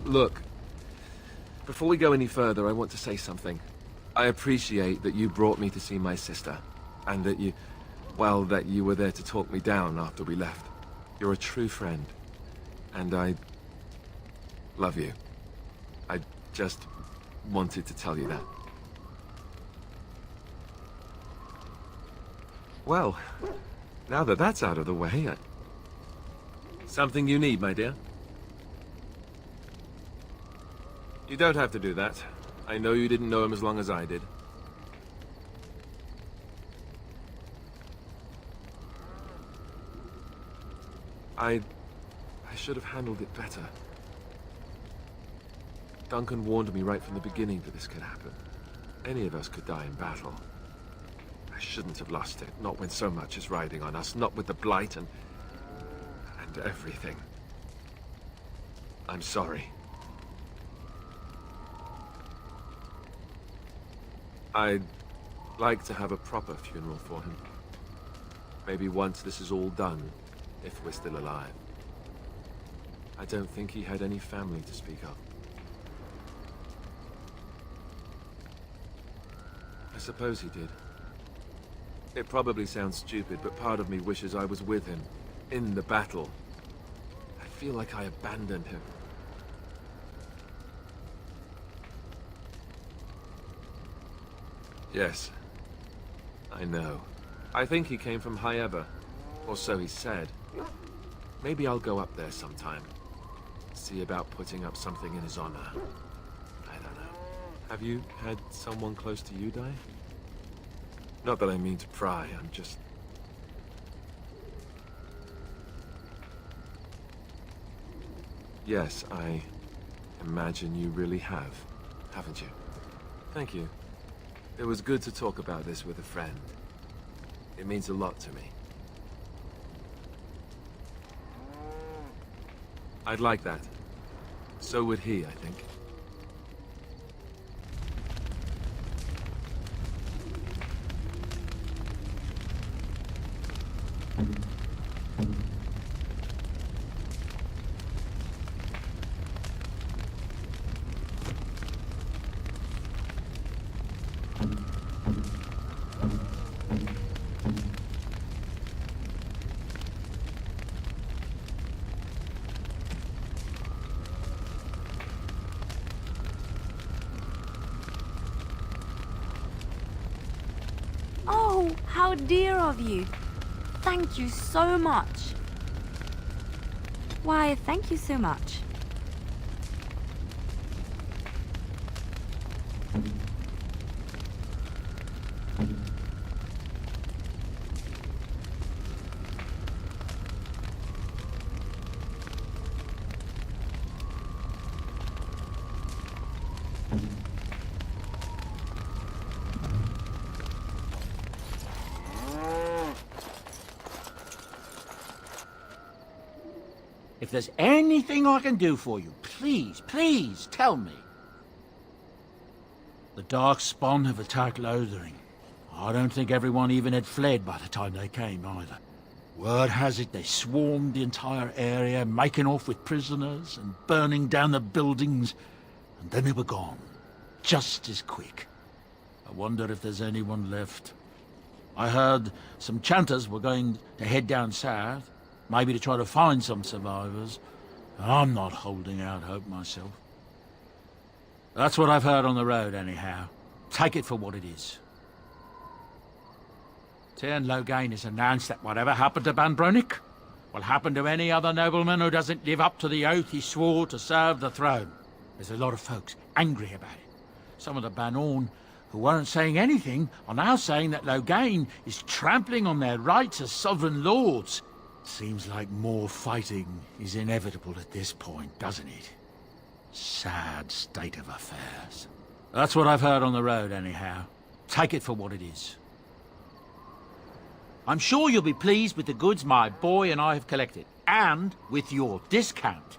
Look, before we go any further, I want to say something. I appreciate that you brought me to see my sister, and that you were there to talk me down after we left. You're a true friend, and I love you. I just wanted to tell you that. Well, now that that's out of the way, something you need, my dear? You don't have to do that. I know you didn't know him as long as I did. I should have handled it better. Duncan warned me right from the beginning that this could happen. Any of us could die in battle. I shouldn't have lost it, not when so much is riding on us, not with the Blight and everything. I'm sorry. I'd like to have a proper funeral for him. Maybe once this is all done, if we're still alive. I don't think he had any family to speak of. I suppose he did. It probably sounds stupid, but part of me wishes I was with him, in the battle. I feel like I abandoned him. Yes, I know. I think he came from High Ever, or so he said. Maybe I'll go up there sometime. See about putting up something in his honor. I don't know. Have you had someone close to you die? Not that I mean to pry, I'm just... Yes, I imagine you really have, haven't you? Thank you. It was good to talk about this with a friend. It means a lot to me. I'd like that. So would he, I think. Oh, how dear of you. Thank you so much. Why, thank you so much. If there's anything I can do for you, please, please tell me. The Darkspawn have attacked Lothering. I don't think everyone even had fled by the time they came either. Word has it they swarmed the entire area, making off with prisoners and burning down the buildings, and then they were gone. Just as quick. I wonder if there's anyone left. I heard some chanters were going to head down south, maybe to try to find some survivors. I'm not holding out hope myself. That's what I've heard on the road, anyhow. Take it for what it is. Tyrn Loghain has announced that whatever happened to Banbronick will happen to any other nobleman who doesn't live up to the oath he swore to serve the throne. There's a lot of folks angry about it. Some of the Banorn who weren't saying anything are now saying that Loghain is trampling on their rights as sovereign lords. Seems like more fighting is inevitable at this point, doesn't it? Sad state of affairs. That's what I've heard on the road, anyhow. Take it for what it is. I'm sure you'll be pleased with the goods my boy and I have collected, and with your discount.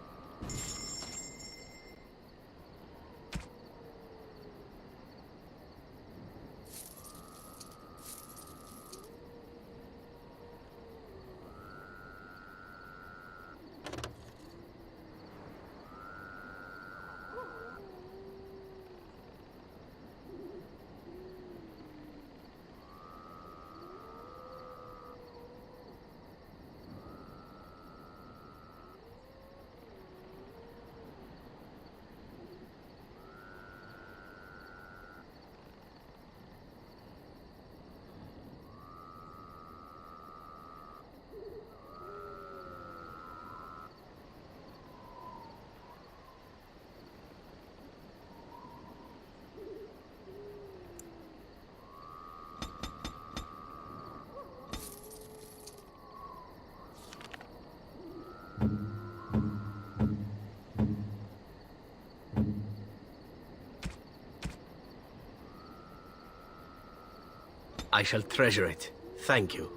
I shall treasure it. Thank you.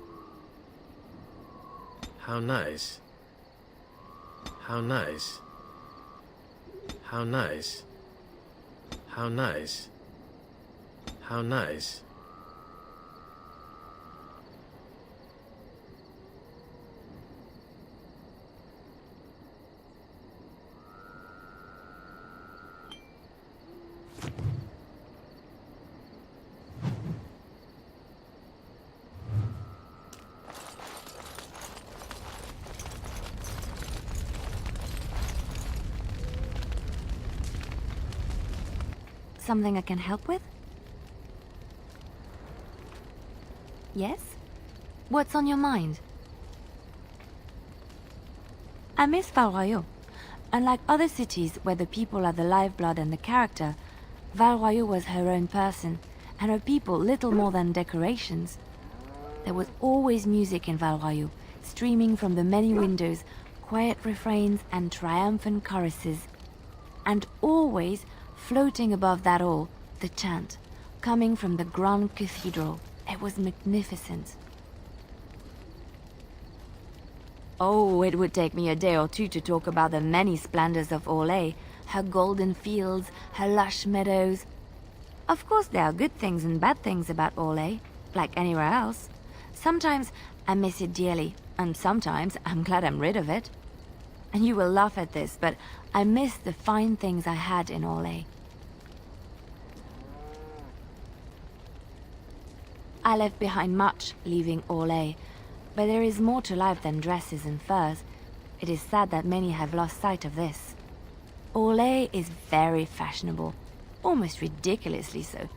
How nice. How nice. How nice. How nice. How nice. Something I can help with? Yes? What's on your mind? I miss Val Royeaux. Unlike other cities where the people are the lifeblood and the character, Val Royeaux was her own person, and her people little more than decorations. There was always music in Val Royeaux, streaming from the many windows, quiet refrains and triumphant choruses. And always, floating above that all, the chant, coming from the Grand Cathedral. It was magnificent. Oh, it would take me a day or two to talk about the many splendors of Orlais, her golden fields, her lush meadows. Of course there are good things and bad things about Orlais, like anywhere else. Sometimes I miss it dearly, and sometimes I'm glad I'm rid of it. And you will laugh at this, but I miss the fine things I had in Orlais. I left behind much, leaving Orlais, but there is more to life than dresses and furs. It is sad that many have lost sight of this. Orlais is very fashionable, almost ridiculously so.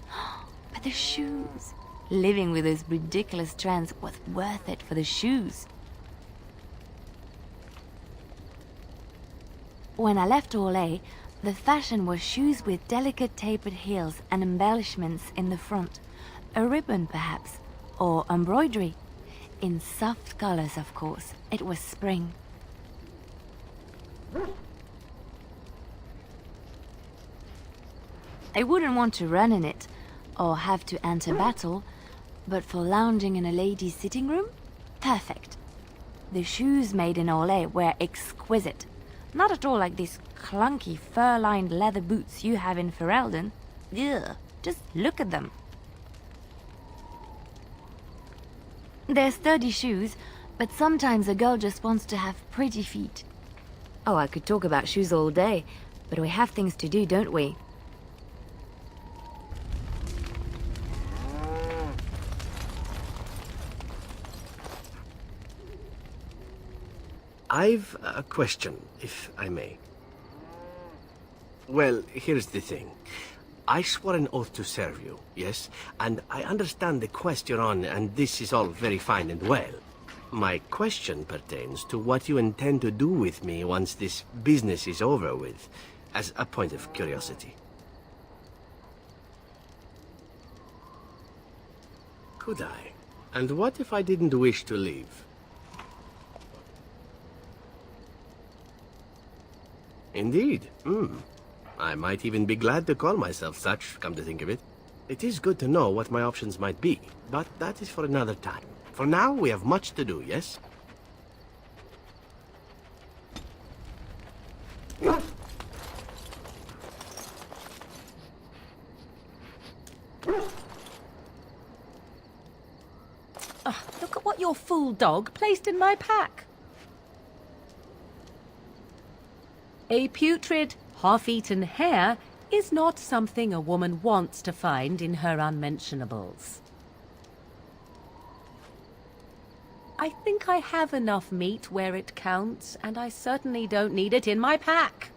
But the shoes! Living with those ridiculous trends was worth it for the shoes. When I left Orlais, the fashion was shoes with delicate tapered heels and embellishments in the front. A ribbon, perhaps, or embroidery. In soft colors, of course. It was spring. I wouldn't want to run in it, or have to enter battle, but for lounging in a lady's sitting room, perfect. The shoes made in Orlais were exquisite. Not at all like these clunky fur-lined leather boots you have in Ferelden. Ugh, just look at them. They're sturdy shoes, but sometimes a girl just wants to have pretty feet. Oh, I could talk about shoes all day, but we have things to do, don't we? I've a question, if I may. Well, here's the thing. I swore an oath to serve you, yes? And I understand the quest you're on, and this is all very fine and well. My question pertains to what you intend to do with me once this business is over with, as a point of curiosity. Could I? And what if I didn't wish to leave? Indeed. I might even be glad to call myself such, come to think of it. It is good to know what my options might be, but that is for another time. For now, we have much to do, yes? Look at what your fool dog placed in my pack. A putrid, half-eaten hare is not something a woman wants to find in her unmentionables. I think I have enough meat where it counts, and I certainly don't need it in my pack.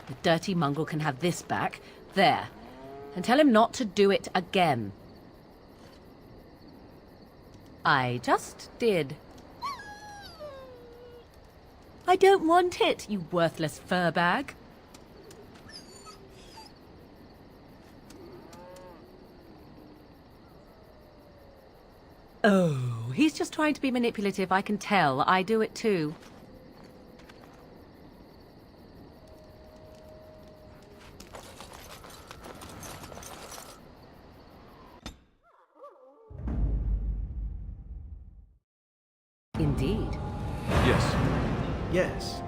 The dirty mongrel can have this back, there, and tell him not to do it again. I just did. I don't want it, you worthless fur bag. Oh, he's just trying to be manipulative, I can tell. I do it too. Yes. Yes.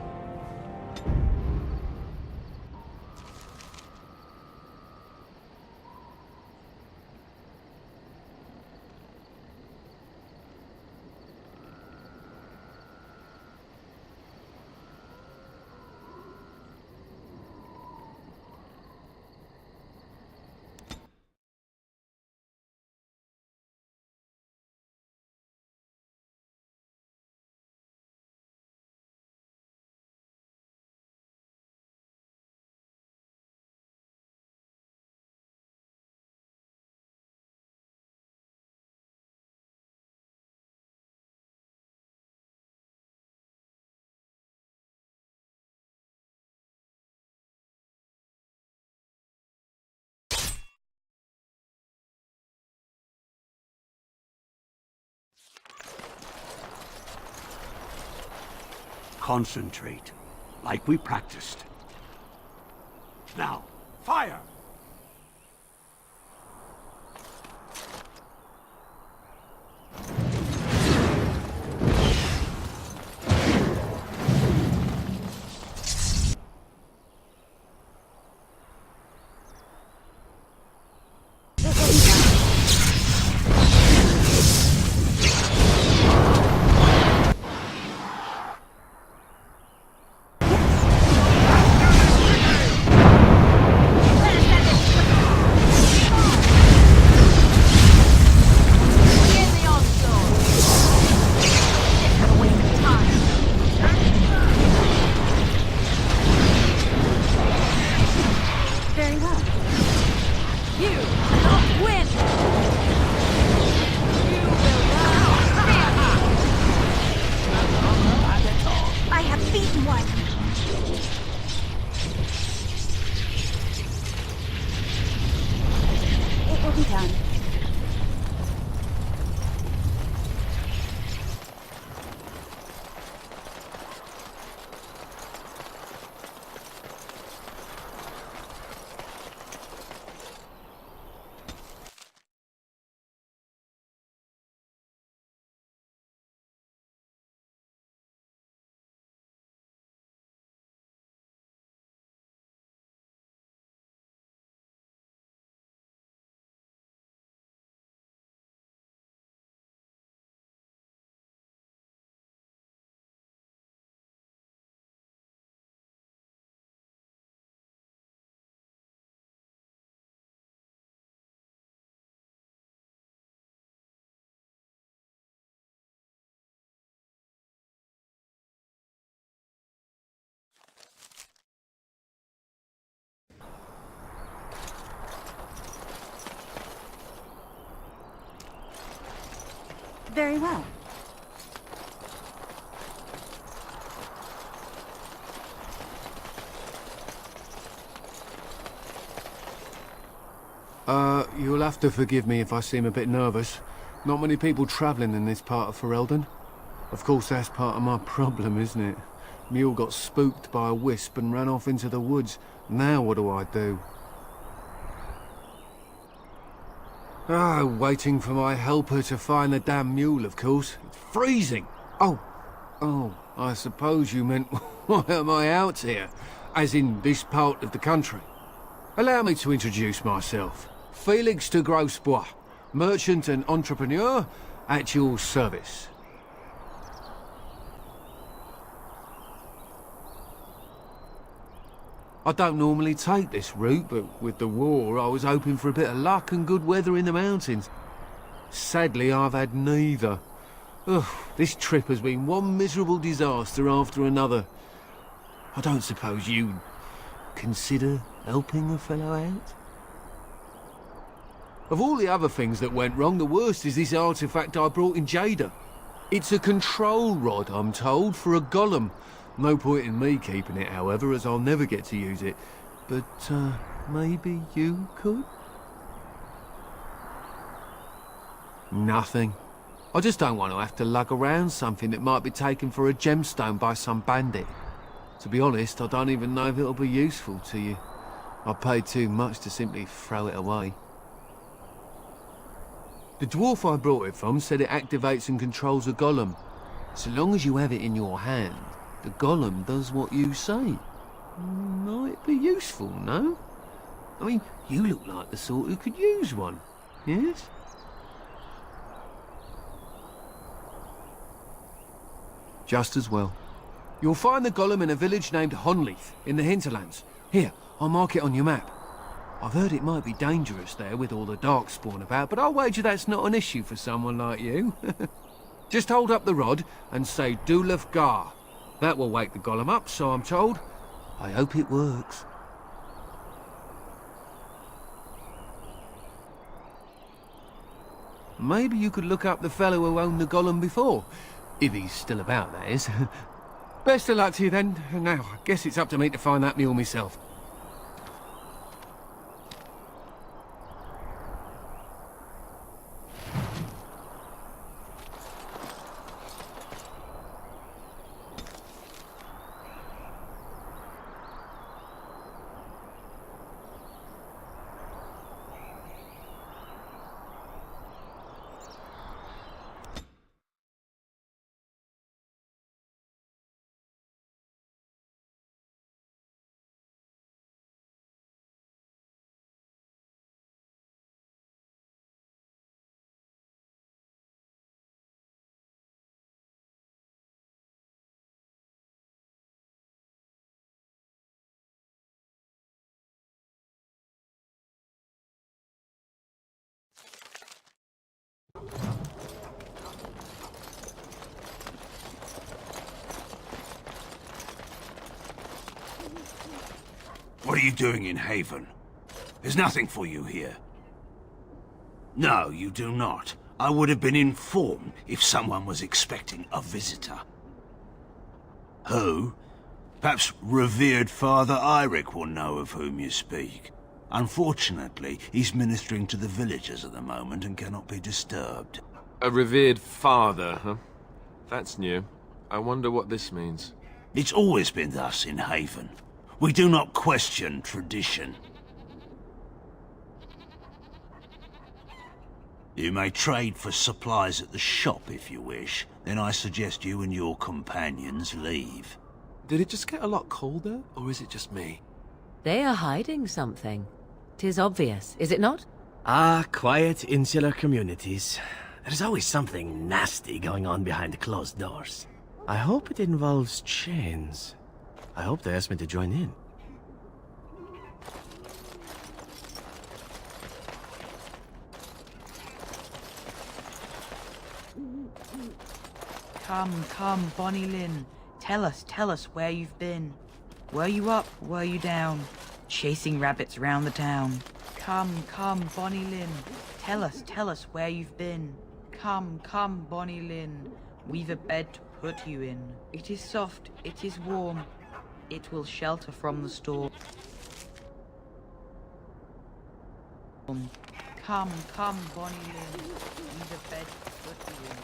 Concentrate, like we practiced. Now, fire! Very well. You cannot win! You will I have beaten one! It will be done. Very well. You'll have to forgive me if I seem a bit nervous. Not many people travelling in this part of Ferelden. Of course, that's part of my problem, isn't it? Mule got spooked by a wisp and ran off into the woods. Now what do I do? Waiting for my helper to find the damn mule, of course. It's freezing! Oh, I suppose you meant, why am I out here? As in this part of the country. Allow me to introduce myself. Felix de Grosbois, merchant and entrepreneur at your service. I don't normally take this route, but with the war I was hoping for a bit of luck and good weather in the mountains. Sadly, I've had neither. Ugh, this trip has been one miserable disaster after another. I don't suppose you'd consider helping a fellow out? Of all the other things that went wrong, the worst is this artifact I brought in Jada. It's a control rod, I'm told, for a golem. No point in me keeping it, however, as I'll never get to use it. But, maybe you could? Nothing. I just don't want to have to lug around something that might be taken for a gemstone by some bandit. To be honest, I don't even know if it'll be useful to you. I paid too much to simply throw it away. The dwarf I brought it from said it activates and controls a golem. So long as you have it in your hand, the golem does what you say. Might be useful, no? I mean, you look like the sort who could use one, yes? Just as well. You'll find the golem in a village named Honleith, in the hinterlands. Here, I'll mark it on your map. I've heard it might be dangerous there with all the darkspawn about, but I'll wager that's not an issue for someone like you. Just hold up the rod and say Dulaf Gar. That will wake the golem up, so I'm told. I hope it works. Maybe you could look up the fellow who owned the golem before. If he's still about, that is. Best of luck to you then. Now, I guess it's up to me to find that mule myself. What are you doing in Haven? There's nothing for you here. No, you do not. I would have been informed if someone was expecting a visitor. Who? Perhaps revered Father Eirik will know of whom you speak. Unfortunately, he's ministering to the villagers at the moment and cannot be disturbed. A revered father, huh? That's new. I wonder what this means. It's always been thus in Haven. We do not question tradition. You may trade for supplies at the shop if you wish. Then I suggest you and your companions leave. Did it just get a lot colder, or is it just me? They are hiding something. 'Tis obvious, is it not? Ah, quiet, insular communities. There's always something nasty going on behind closed doors. I hope it involves chains. I hope they asked me to join in. Come, Bonnie Lynn. Tell us where you've been. Were you up, were you down? Chasing rabbits round the town. Come, Bonnie Lynn. Tell us where you've been. Come, Bonnie Lynn. We've a bed to put you in. It is soft, it is warm. It will shelter from the storm. Come, Bonnie Lynn. We've a bed to put you in.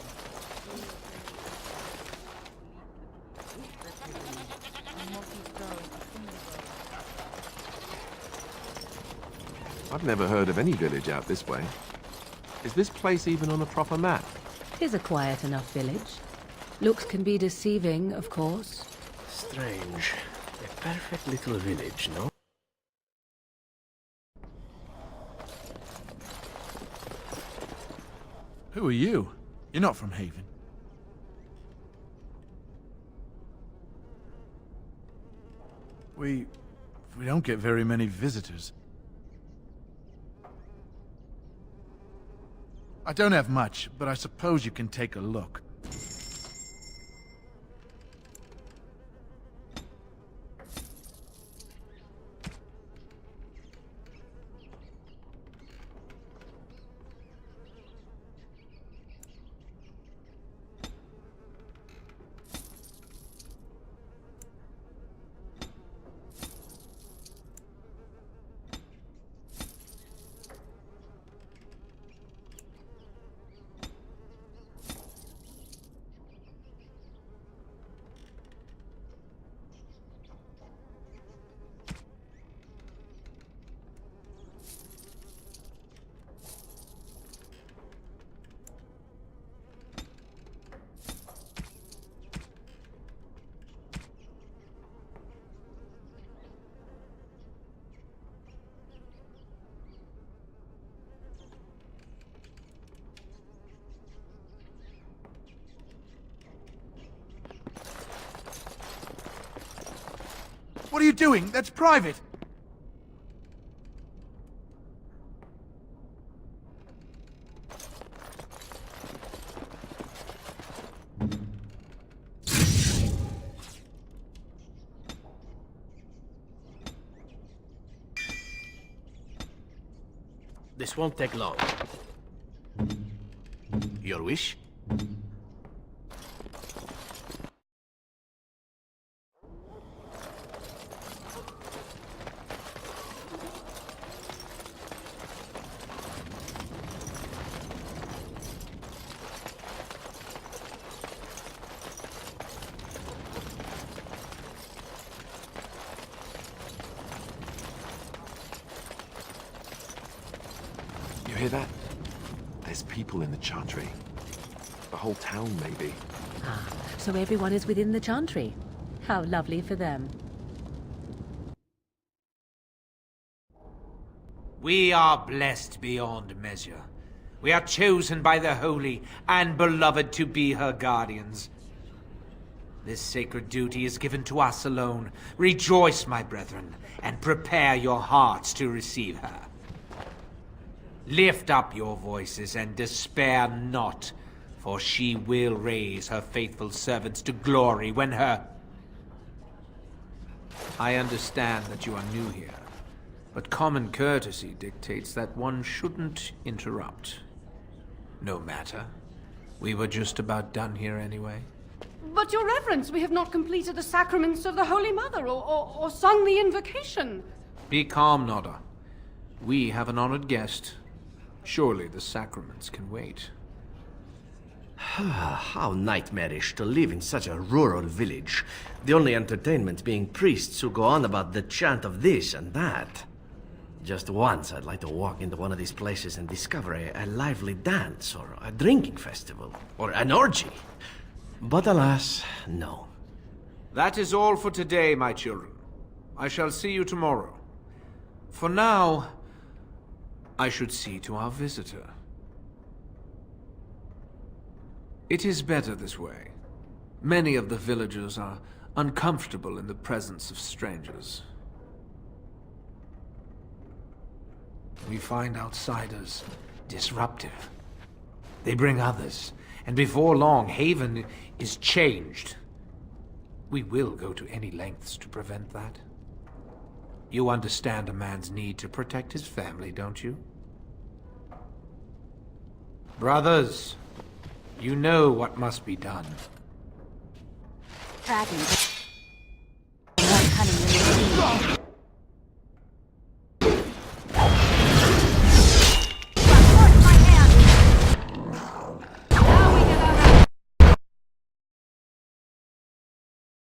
I've never heard of any village out this way. Is this place even on a proper map? 'Tis a quiet enough village. Looks can be deceiving, of course. Strange. A perfect little village, no? Who are you? You're not from Haven. We don't get very many visitors. I don't have much, but I suppose you can take a look. What are you doing? That's private! This won't take long. Your wish? You hear that? There's people in the Chantry. The whole town, maybe. Ah, so everyone is within the Chantry. How lovely for them. We are blessed beyond measure. We are chosen by the Holy and Beloved to be her guardians. This sacred duty is given to us alone. Rejoice, my brethren, and prepare your hearts to receive her. Lift up your voices and despair not, for she will raise her faithful servants to glory when her... I understand that you are new here, but common courtesy dictates that one shouldn't interrupt. No matter. We were just about done here anyway. But, Your Reverence, we have not completed the sacraments of the Holy Mother or sung the invocation. Be calm, Nodda. We have an honored guest. Surely the sacraments can wait. How nightmarish to live in such a rural village. The only entertainment being priests who go on about the chant of this and that. Just once I'd like to walk into one of these places and discover a lively dance, or a drinking festival, or an orgy. But alas, no. That is all for today, my children. I shall see you tomorrow. For now, I should see to our visitor. It is better this way. Many of the villagers are uncomfortable in the presence of strangers. We find outsiders disruptive. They bring others, and before long, Haven is changed. We will go to any lengths to prevent that. You understand a man's need to protect his family, don't you? Brothers, you know what must be done. Dragons.